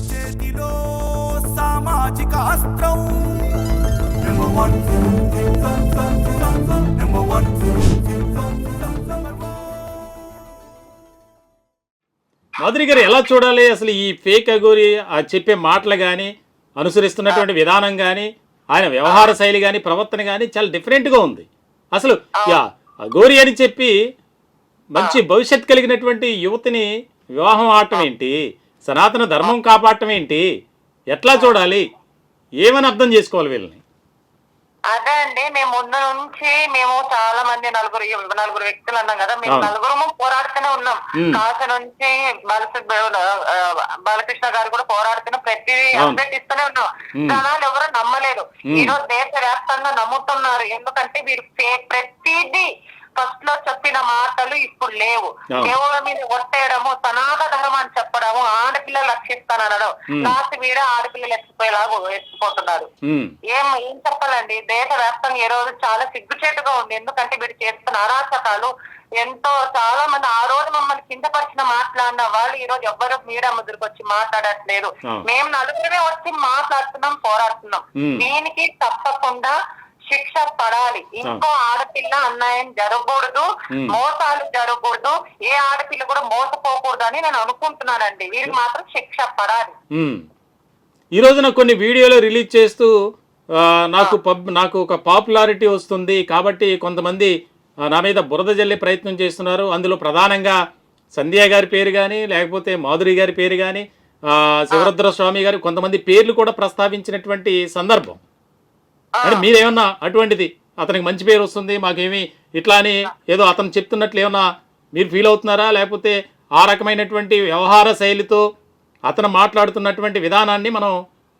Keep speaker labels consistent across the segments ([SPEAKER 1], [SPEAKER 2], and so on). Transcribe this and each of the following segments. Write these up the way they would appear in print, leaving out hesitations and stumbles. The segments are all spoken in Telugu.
[SPEAKER 1] చేతిలో సామాజిక అస్త్రం number one number one.
[SPEAKER 2] Madhuri గారు ఎలా చూడాలి అసలు ఈ ఫేక్ అఘోరి చెప్పే మాటలు కానీ అనుసరిస్తున్నటువంటి విధానం కానీ ఆయన వ్యవహార శైలి కానీ ప్రవర్తన కానీ చాలా డిఫరెంట్గా ఉంది. అసలు అఘోరి అని చెప్పి మంచి భవిష్యత్ కలిగినటువంటి యువతిని వివాహం ఆడటం ఏంటి, సనాతన ధర్మం కాపాడటం ఏంటి, ఎట్లా చూడాలి, ఏమని అర్థం చేసుకోవాలి వీళ్ళని?
[SPEAKER 3] అదే అండి, మేము ముందు నుంచి మేము చాలా మంది నలుగురు వ్యక్తులు అన్నాం కదా, మేము నలుగురు పోరాడుతూనే ఉన్నాం. కాశ నుంచి బాలకృష్ణ గారు కూడా పోరాడుతున్న ప్రతి అప్డేట్ ఇస్తూనే ఉన్నాం. జనాలు ఎవరు నమ్మలేదు. ఈ రోజు దేశవ్యాప్తంగా నమ్ముతున్నారు. ఎందుకంటే వీరు ప్రతిదీ ఫస్ట్ లో చెప్పిన మాటలు ఇప్పుడు లేవు. దేవుళ్ళ మీద ఒట్టేయడము, సనాతన ధర్మం అని చెప్పడము, ఆడపిల్లలు రక్షిస్తానడం, లాస్ట్ వీడ ఆడపిల్లలు ఎత్తిపోయేలాగా ఎత్తిపోతున్నారు. ఏం చెప్పాలండి, దేశవ్యాప్తంగా ఈ రోజు చాలా సిగ్గుచేటుగా ఉంది. ఎందుకంటే వీడు చేస్తున్న అరాచకాలు ఎంతో చాలా మంది ఆ రోజు మమ్మల్ని కిందపరిచిన మాట్లాడిన వాళ్ళు ఈ రోజు ఎవ్వరు మీడియా ముద్రకు వచ్చి మాట్లాడట్లేదు. మేము నలుగురే వచ్చి మాట్లాడుతున్నాం, పోరాడుతున్నాం. దీనికి తప్పకుండా శిక్ష పడాలి. ఇంకో ఆడపిల్ల అన్యాయం జరగకూడదు, మోసాలు జరగకూడదు, ఏ ఆడపిల్ల కూడా మోసపోకూడదు అని నేను అనుకుంటున్నానండి. వీరికి మాత్రం శిక్ష పడాలి.
[SPEAKER 2] ఈ రోజున కొన్ని వీడియోలు రిలీజ్ చేస్తూ నాకు ఒక పాపులారిటీ వస్తుంది కాబట్టి కొంతమంది నా మీద బురద జల్లే ప్రయత్నం చేస్తున్నారు. అందులో ప్రధానంగా సంధ్య గారి పేరు కానీ లేకపోతే మాధురి గారి పేరు కానీ శివరుద్ర స్వామి గారి కొంతమంది పేర్లు కూడా ప్రస్తావించినటువంటి సందర్భం. అంటే మీరేమన్నా అటువంటిది అతనికి మంచి పేరు వస్తుంది మాకేమి ఇట్లా అని ఏదో అతను చెప్తున్నట్లు ఏమన్నా మీరు ఫీల్ అవుతున్నారా, లేకపోతే ఆ రకమైనటువంటి వ్యవహార శైలితో అతను మాట్లాడుతున్నటువంటి విధానాన్ని మనం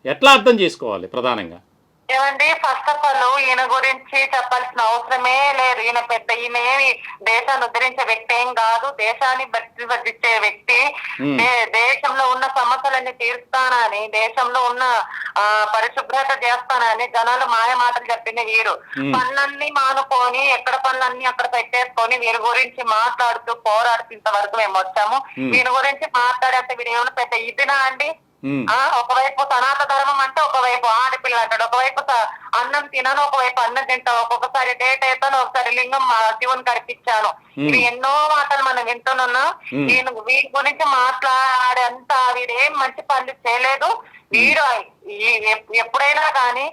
[SPEAKER 2] ఎట్లా అర్థం చేసుకోవాలి ప్రధానంగా?
[SPEAKER 3] ఏమండి, ఫస్ట్ ఆఫ్ ఆల్ ఈయన గురించి చెప్పాల్సిన అవసరమే లేదు. ఈయన ఏమి దేశాన్ని ఉద్ధరించే వ్యక్తి ఏం కాదు. దేశాన్ని బతిచ్చే వ్యక్తి. దేశంలో ఉన్న సమస్యలన్నీ తీరుస్తానని, దేశంలో ఉన్న పరిశుభ్రత చేస్తానని జనాలు మాయ మాటలు చెప్పింది వీరు. పనులన్నీ మానుకొని ఎక్కడ పనులన్నీ అక్కడ పెట్టేసుకొని వీరి గురించి మాట్లాడుతూ పోరాడుతూ ఇంతవరకు మేము వచ్చాము. వీరి గురించి మాట్లాడేస్తే వీడు ఏమైనా పెద్ద ఇదినా అండి? ఒకవైపు సనాతన ధర్మం అంటే ఒకవైపు ఆడపిల్ల అంటాడు, ఒకవైపు అన్నం తినను, ఒకవైపు అన్నం తింటాను, ఒక్కొక్కసారి డేట్ అవుతాను, ఒకసారి లింగం శివుని కనిపించాను. ఇవి ఎన్నో మాటలు మనం వింటున్నాం. వీరి గురించి మాట్లాడేంత వీడేం మంచి పనులు చేయలేదు. వీడు ఎప్పుడైనా కానీ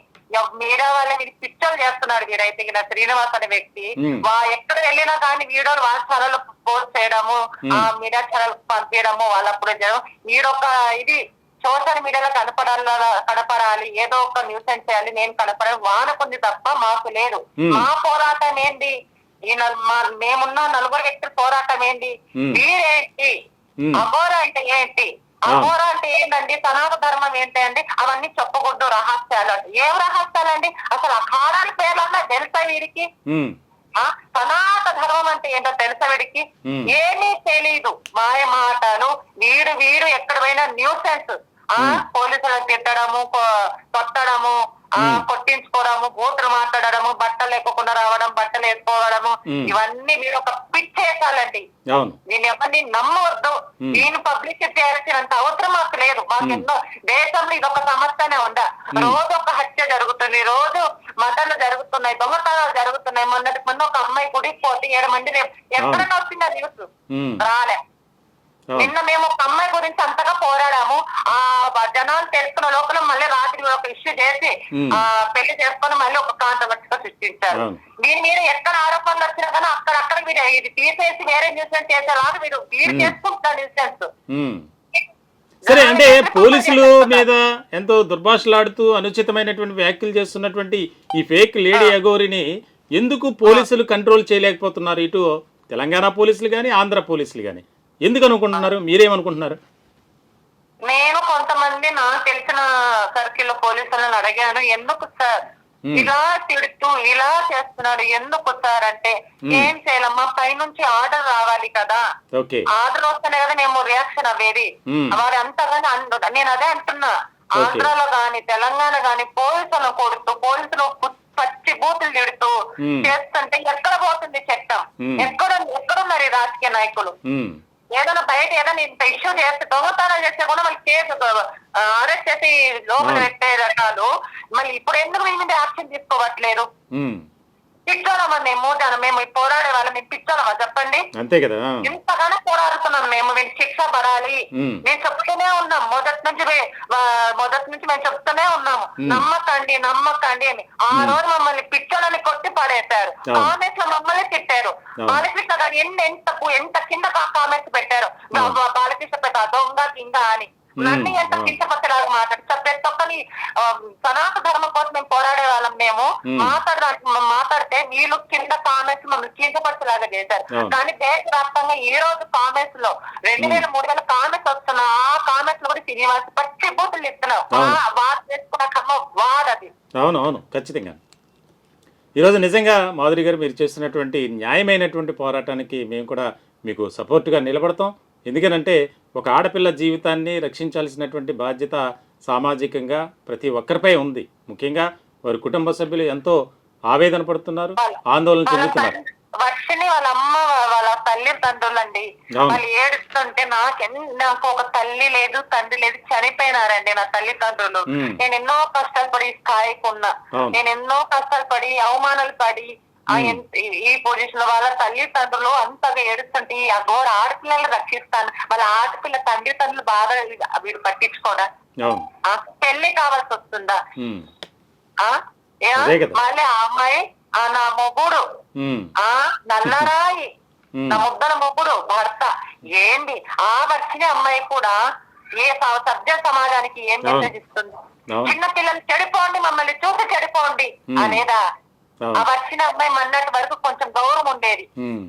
[SPEAKER 3] మీడియా వాళ్ళ వీడి పిక్చర్లు చేస్తున్నాడు. వీడైతే శ్రీనివాస్ అనే వ్యక్తి ఎక్కడ వెళ్ళినా కానీ వీడియోలు వాళ్ళ ఛానల్ పోస్ట్ చేయడము, మీడియా ఛానల్ పంపించడము, వాళ్ళప్పుడు వీడొక ఇది సోషల్ మీడియాలో కనపడాలి, ఏదో ఒక న్యూస్ చేయాలి. నేను కనపడాలి వానకుంది తప్ప మాకు లేదు. మా పోరాటం ఏంటి? మేమున్న నలుగురు వ్యక్తుల పోరాటం ఏంటి? వీరేంటి? అఘోర అంటే ఏంటి? అఘోర అంటే ఏంటండి? సనాతన ధర్మం ఏంటి అండి? అవన్నీ చెప్పకూడదు, రహస్యాలు అంటే ఏం రహస్యాలండి? అసలు అఖాడాల పేర్లన్నా తెలుసా వీరికి? సనాతన ధర్మం అంటే ఏంటో తెలుసా వీడికి? ఏమీ తెలీదు. మాయ మాటలు. వీడు ఎక్కడ పోయినా న్యూసెన్స్. పోలీసులకు తిట్టడము, కొట్టడము, కొట్టించుకోవడము, బూతులు మాట్లాడడము, బట్టలు లేకుండా రావడం, బట్టలు వేసుకోవడము, ఇవన్నీ మీరు ఒక పిచ్చేసాలండి. దీన్ని ఎవరిని నమ్మవద్దు. దీన్ని పబ్లిసిటీ చేయాల్సినంత అవసరం మాకు లేదు. మాకు ఎన్నో దేశంలో ఇది ఒక సమస్యనే ఉందా? రోజు ఒక హత్య జరుగుతుంది, రోజు మతాలు జరుగుతున్నాయి, దొంగతనాలు జరుగుతున్నాయి. మొన్నటి మొన్న ఒక అమ్మాయి గుడికి పోతే 7 మంది ఎక్కడన్నా వచ్చిందా న్యూస్? రాలే. నిన్న మేము ఒక అమ్మాయి గురించి అంతగా పోరాడాము. జనాలు తెలుసుకున్న లోపల మళ్ళీ రాత్రి ఒక ఇష్యూ చేసి పెళ్లి చేసుకుని మళ్ళీ ఒక కాంట్రవర్సీగా సృష్టించారు. దీని మీద ఎక్కడ ఆరోపణలు వచ్చినా కానీ అక్కడక్కడ మీరు ఇది తీసేసి వేరే న్యూసెన్స్ చేసేలాగా వీరు చేసుకుంటున్నారు న్యూసెన్స్.
[SPEAKER 2] సరే, అంటే పోలీసుల మీద ఎంతో దుర్భాషలాడుతూ అనుచితమైనటువంటి వ్యాఖ్యలు చేస్తున్నటువంటి ఈ ఫేక్ లేడీ అఘోరిని ఎందుకు పోలీసులు కంట్రోల్ చేయలేకపోతున్నారు? ఇటు తెలంగాణ పోలీసులు కానీ ఆంధ్ర పోలీసులు కానీ ఎందుకు అనుకుంటున్నారు? మీరేమనుకుంటున్నారు?
[SPEAKER 3] నేను కొంతమంది నాకు తెలిసిన సర్కిల్ పోలీసులను అడిగాను, ఎందుకు సార్ ఇలా తిడుతూ ఇలా చేస్తున్నాడు, ఎందుకు సార్ అంటే, ఏం చేయాలమ్మా, పైనుంచి ఆర్డర్ రావాలి కదా, ఆర్డర్ వస్తేనే కదా మేము రియాక్షన్ అవ్వేది. మరి అంతగానే నేను అదే అంటున్నా. ఆంధ్రాలో గాని తెలంగాణ గాని పోలీసులను కొడుతూ, పోలీసులు పచ్చి బూతులు తిడుతూ చేస్తుంటే ఎక్కడ పోతుంది చట్టం? ఎక్కడున్నారు ఈ రాజకీయ నాయకులు? ఏదైనా బయట ఏదైనా ఇంత ఇష్యూ చేస్తే దొంగతనాలు చేస్తే కూడా మళ్ళీ కేసు అరెస్ట్ చేసి లోపల పెట్టే రకాలు, మళ్ళీ ఇప్పుడు ఎందుకు మీ మీద యాక్షన్ తీసుకోవట్లేదు? పిచ్చోళమా మేము పోరాడే వాళ్ళం, మేము పిచ్చోళమా చెప్పండి?
[SPEAKER 2] అంతే కదా.
[SPEAKER 3] ఇంతగానో పోరాడుతున్నాం మేము, వీళ్ళు శిక్ష పడాలి. మేము చెప్తూనే ఉన్నాం మొదటి నుంచి మేము చెప్తూనే ఉన్నాము, నమ్మకండి నమ్మకండి అని. ఆ రోజు మమ్మల్ని పిచ్చోళ్ళని కొట్టి పడేశారు, కామెంట్స్ లో మమ్మల్ని తిట్టారు. బాలకృష్ణ గారు ఎంత కింద కామెంట్స్ పెట్టారు, బాలకృష్ణ పెట్ట దొంగ కింద అని. నన్ను ఎంత కించపచ్చలాగా మాట్లాడు, ప్రతి ఒక్కరి సనాతన ధర్మం కోసం మేము పోరాడే వాళ్ళం. మేము మాట్లాడితే వీళ్ళు కింద కామెంట్స్ మమ్మల్ని కించపచ్చలాగా చేశారు. కానీ దేశవ్యాప్తంగా ఈ రోజు కామెంట్స్ లో 2000-3000 కామెంట్స్ వస్తున్నాయి. ఆ కామెంట్స్ లో కూడా శ్రీనివాస్ పచ్చి బూతులు ఇస్తున్నావు, వాడు చేసుకున్న కర్మ వాడది.
[SPEAKER 2] అవునవును, ఖచ్చితంగా. ఈరోజు నిజంగా మాధురి గారు మీరు చేస్తున్నటువంటి న్యాయమైనటువంటి పోరాటానికి మేము కూడా మీకు సపోర్ట్గా నిలబడతాం. ఎందుకనంటే ఒక ఆడపిల్ల జీవితాన్ని రక్షించాల్సినటువంటి బాధ్యత సామాజికంగా ప్రతి ఒక్కరిపై ఉంది. ముఖ్యంగా వారి కుటుంబ సభ్యులు ఎంతో ఆవేదన పడుతున్నారు, ఆందోళన చెందుతున్నారు.
[SPEAKER 3] వర్షిని వాళ్ళ అమ్మ వాళ్ళ తల్లిదండ్రులండి, వాళ్ళు ఏడుస్తుంటే నాకు ఒక తల్లి లేదు తండ్రి లేదు, చనిపోయినారండి నా తల్లిదండ్రులు. నేను ఎన్నో కష్టాలు పడి స్థాయికి ఉన్నా, నేను ఎన్నో కష్టాలు పడి అవమానాలు పడి ఈ పొజిషన్ లో వాళ్ళ తల్లిదండ్రులు అంతగా ఏడుస్తుంటే ఈ అఘోర ఆడపిల్లలు రక్షిస్తాను, వాళ్ళ ఆడపిల్ల తండ్రులు బాగా వీడు పట్టించుకోడా? పెళ్లి కావాల్సి వస్తుందా? మళ్ళీ ఆ అమ్మాయి నా మొగుడు నల్లరాయి, నా ముద్దల మొగుడు భర్త ఏంది? ఆ వచ్చిన అమ్మాయి కూడా ఏ సభ్య సమాజానికి ఏం మెసేజ్ ఇస్తుంది? చిన్న పిల్లలు చెడిపోండి, మమ్మల్ని చూసి చెడిపోండి అనేదా? ఆ వచ్చిన అమ్మాయి మొన్నటి వరకు కొంచెం గౌరవం ఉండేది,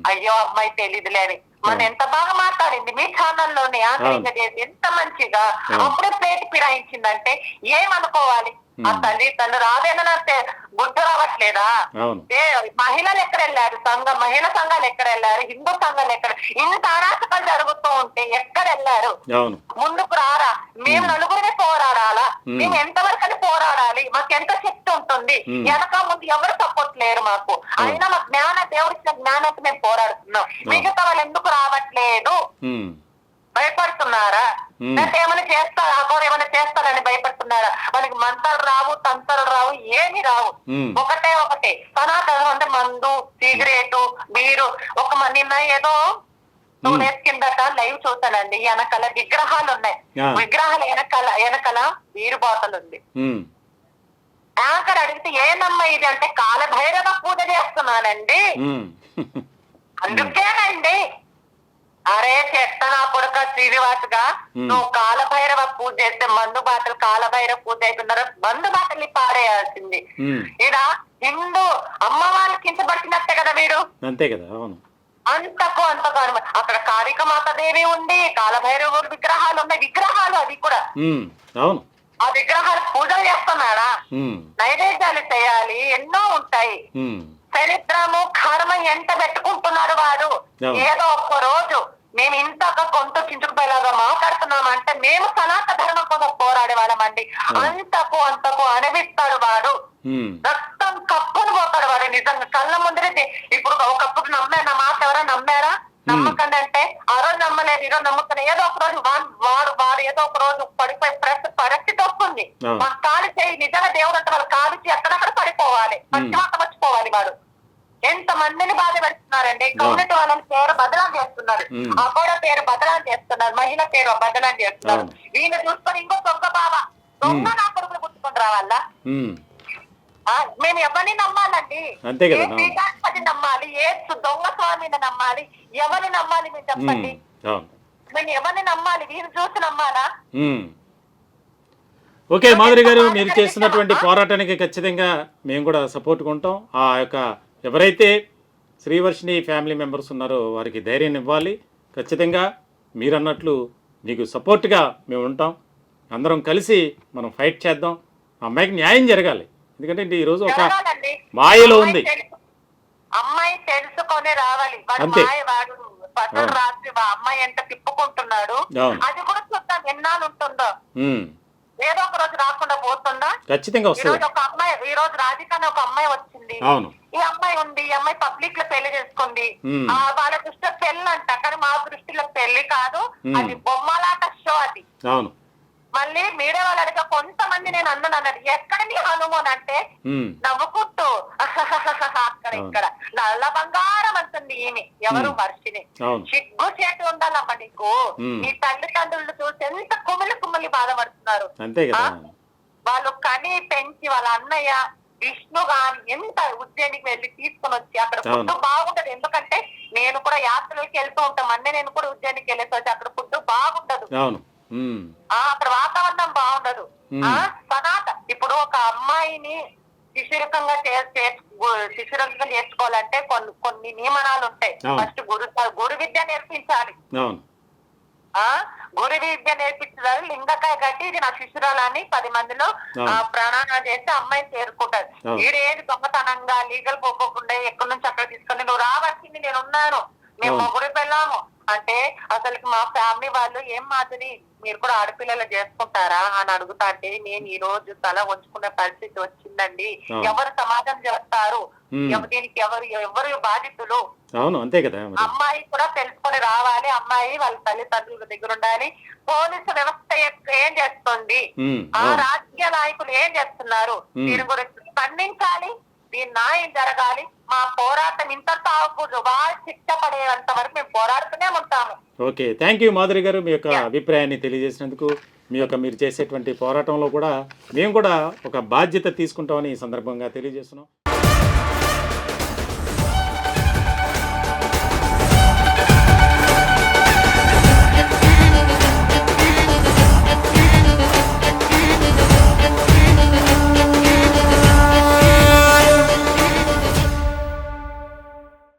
[SPEAKER 3] అయ్యో అమ్మాయి తెలీదులేని మన ఎంత బాగా మాట్లాడింది మీ ఛానల్లోనే యాంకరింగ్ చేసి ఎంత మంచిగా. అప్పుడే ప్లేట్ ఫిరాయించిందంటే ఏమనుకోవాలి? ఆ తల్లిదండ్రులు రాదేనా గుర్తు రావట్లేదా? మహిళలు ఎక్కడ వెళ్ళారు? మహిళా సంఘాలు ఎక్కడ వెళ్ళారు? హిందూ సంఘాలు ఎక్కడ? ఇంత అరాచకాలు జరుగుతూ ఉంటే ఎక్కడ వెళ్ళారు? ముందుకు రారా? మేము నలుగురిని పోరాడాలా? మేము ఎంతవరకు పోరాడాలి? మాకు ఎంత శక్తి ఉంటుంది? వెనక ముందు ఎవరు సపోర్ట్ లేరు మాకు. అయినా మా దేవుడిచ్చిన జ్ఞానానికి మేము పోరాడుతున్నాం. మిగతా వాళ్ళు ఎందుకు రావట్లేదు? భయపడుతున్నారా? అంటే ఏమైనా చేస్తారా? అఘోర ఏమైనా చేస్తారని భయపడుతున్నారా? మనకి మంత్రాలు రావు, తంత్రాలు రావు, ఏమి రావు. ఒకటే సనాతనం అంటే మందు, సిగరెటు, బీరు. నిన్న ఏదో 2 days కిందట లైవ్ చూసానండి, వెనకాల విగ్రహాలు ఉన్నాయి, విగ్రహాలు వెనకాల బీరు బాటలు ఉంది. యాంకర్ అడిగితే ఏనమ్మా ఇది అంటే కాలభైరవ పూజ చేస్తున్నానండి. అందుకేనండి. అరే చెత్త నా కొడుక శ్రీనివాస్ గా, నువ్వు కాలభైరవ పూజ చేస్తే మందు బాటలు కాలభైరవ పూజ అవుతున్నారు, మందు బాటల్ని పారేయాల్సింది. ఇలా హిందూ అమ్మవాళ్ళు కించబడినట్టే కదా వీడు.
[SPEAKER 2] అంతే కదా. అవును.
[SPEAKER 3] అంతకు అక్కడ కాళికమాత దేవి ఉంది, కాలభైరవ విగ్రహాలు ఉన్నాయి, విగ్రహాలు అవి కూడా.
[SPEAKER 2] అవును.
[SPEAKER 3] ఆ విగ్రహాలు పూజలు చేస్తున్నాడా? నైవేద్యాలు చేయాలి, ఎన్నో ఉంటాయి. చరిత్రము కర్మ ఎంత పెట్టుకుంటున్నాడు వాడు. ఏదో ఒక్క రోజు మేము ఇంతగా గొంతు చించుకుపోయేలాగా మాట్లాడుతున్నామంటే మేము సనాతన ధర్మం కోసం పోరాడే వాళ్ళమండి. అంతకు అనిపిస్తాడు వాడు, రక్తం కప్పును పోతాడు వాడు. నిజంగా కళ్ళ ముందరే ఇప్పుడు ఒకప్పుడు నా మాట ఎవరైనా నమ్మారా? నమ్మకండి అంటే ఆ రోజు నమ్మలేదు, ఈరోజు నమ్ముతున్నా. ఏదో ఒక రోజు వాడు ఏదో ఒక రోజు పడిపోయి పరిస్థితి వస్తుంది. మా కాలు చేయి నిజంగా దేవుడు అంటే వాళ్ళ కాలు చేయి అక్కడక్కడ పడిపోవాలి, పశ్చిమాత మర్చిపోవాలి. వాడు ఎంత మందిని బాధ పెడుతున్నారండి. కమ్యూనిటీ వాళ్ళని పేరు బదనాలు చేస్తున్నారు, అగోడ పేరు బదనాలు చేస్తున్నారు, మహిళ పేరు బదనాలు చేస్తున్నారు. వీళ్ళు చూసుకొని ఇంకో దొంగ బాబా దొంగ నా కొడుకులు గుర్తుకొని రావాలా? మేము ఎవరిని నమ్మాలండి? ఏ శ్రీకాంతపతి నమ్మాలి? ఏ దొంగ స్వామిని నమ్మాలి? ఎవరిని నమ్మాలి మీరు చెప్పండి? మేము ఎవరిని నమ్మాలి? వీరు చూసి నమ్మాలా?
[SPEAKER 2] ఓకే మాధురి గారు, మీరు చేస్తున్నటువంటి పోరాటానికి ఖచ్చితంగా మేము కూడా సపోర్ట్ ఉంటాం. ఆ యొక్క ఎవరైతే శ్రీవర్షిని ఫ్యామిలీ మెంబర్స్ ఉన్నారో వారికి ధైర్యం ఇవ్వాలి. ఖచ్చితంగా మీరు అన్నట్లు మీకు సపోర్ట్గా మేము ఉంటాం. అందరం కలిసి మనం ఫైట్ చేద్దాం. అమ్మాయికి న్యాయం జరగాలి. ఎందుకంటే ఈరోజు ఒక మాయలో ఉంది.
[SPEAKER 3] అమ్మాయి తెలుసుకొని రావాలి.
[SPEAKER 2] అంతే.
[SPEAKER 3] రాత్రి అమ్మాయి ఎంత తిప్పుకుంటున్నాడు అది కూడా చూద్దాం, ఎన్నాళ్ళు ఉంటుందో. ఏదో ఒక రోజు రాకుండా పోతుందా?
[SPEAKER 2] ఖచ్చితంగా
[SPEAKER 3] ఈ
[SPEAKER 2] వస్తుంది.
[SPEAKER 3] రోజు ఒక అమ్మాయి, ఈ రోజు రాధిక అనే ఒక అమ్మాయి వచ్చింది,
[SPEAKER 2] అవును.
[SPEAKER 3] ఈ అమ్మాయి ఉంది, ఈ అమ్మాయి పబ్లిక్ లో పెళ్లి చేసుకుంది.
[SPEAKER 2] మ్మ్.
[SPEAKER 3] వాళ్ళ దృష్టిలో పెళ్లి అంట, కానీ మా దృష్టిలో పెళ్లి కాదు, అది బొమ్మలాట షో అది.
[SPEAKER 2] అవును.
[SPEAKER 3] మళ్ళీ మీడియా వాళ్ళు అడిగా కొంతమంది నేను అన్నాను, ఎక్కడ నీ హనుమాన్ అంటే నవ్వుకుంటూ అక్కడ ఇక్కడ నల్ల బంగారం అంటుంది ఈమె, ఎవరు వర్షిని.
[SPEAKER 2] అవును.
[SPEAKER 3] సిగ్గు చేతి ఉండాలమ్మా నీకు. నీ తల్లిదండ్రులు చూసి ఎంత కుమిలి బాధపడుతున్నారు.
[SPEAKER 2] అంతే కదా.
[SPEAKER 3] వాళ్ళు కని పెంచి వాళ్ళ అన్నయ్య విష్ణు గాని ఎంత ఉజ్జయినికి వెళ్ళి తీసుకొని వచ్చి అక్కడ ఫుడ్ బాగుంటది. ఎందుకంటే నేను కూడా యాత్రలకి వెళ్తూ ఉంటాం, అన్నీ నేను కూడా ఉజ్జయినికి వెళ్ళేసి వచ్చి అక్కడ ఫుడ్ బాగుంటదు.
[SPEAKER 2] అవును.
[SPEAKER 3] అక్కడ వాతావరణం బాగుండదు. సనాత ఇప్పుడు ఒక అమ్మాయిని శిశురకంగా శిశురకంగా చేసుకోవాలంటే కొన్ని నియమనాలు ఉంటాయి. ఫస్ట్ గురు విద్య నేర్పించాలి. గురు విద్య నేర్పించాలి. లింగకాయ కట్టి ఇది నా శిశురాలని 10 మందిలో ప్రణాళన చేస్తే అమ్మాయిని చేరుకుంటారు. ఈడేది దొంగతనంగా లీగల్ పోకోకుండా ఎక్కడి నుంచి అక్కడ తీసుకొని నువ్వు రావాల్సింది నేనున్నాను, మేము ముగ్గురు వెళ్ళాము అంటే అసలు మా ఫ్యామిలీ వాళ్ళు ఏం మాదిరి మీరు కూడా ఆడపిల్లలు చేసుకుంటారా అని అడుగుతా అంటే నేను ఈ రోజు తల వంచుకునే పరిస్థితి వచ్చిందండి. ఎవరు సమాధానం చెప్తారు? దీనికి ఎవరు బాధితులు?
[SPEAKER 2] అవును, అంతే కదా.
[SPEAKER 3] అమ్మాయి కూడా తెలుసుకొని రావాలి, అమ్మాయి వాళ్ళ తల్లిదండ్రుల దగ్గర ఉండాలి. పోలీసు వ్యవస్థ ఏం చేస్తుంది, రాజకీయ నాయకులు ఏం చేస్తున్నారు, దీని గురించి స్పందించాలి. దీని న్యాయం జరగాలి. మా పోరాటం ఇంత తాగకూడదు, వాళ్ళు శిక్ష పడేంత వరకు మేము పోరాడుతూనే ఉంటాము.
[SPEAKER 2] ఓకే, థ్యాంక్ యూ మాధురి గారు, మీ యొక్క అభిప్రాయాన్ని తెలియజేసినందుకు. మీరు చేసేటువంటి పోరాటంలో కూడా మేము కూడా ఒక బాధ్యత తీసుకుంటామని ఈ సందర్భంగా తెలియజేస్తున్నాం.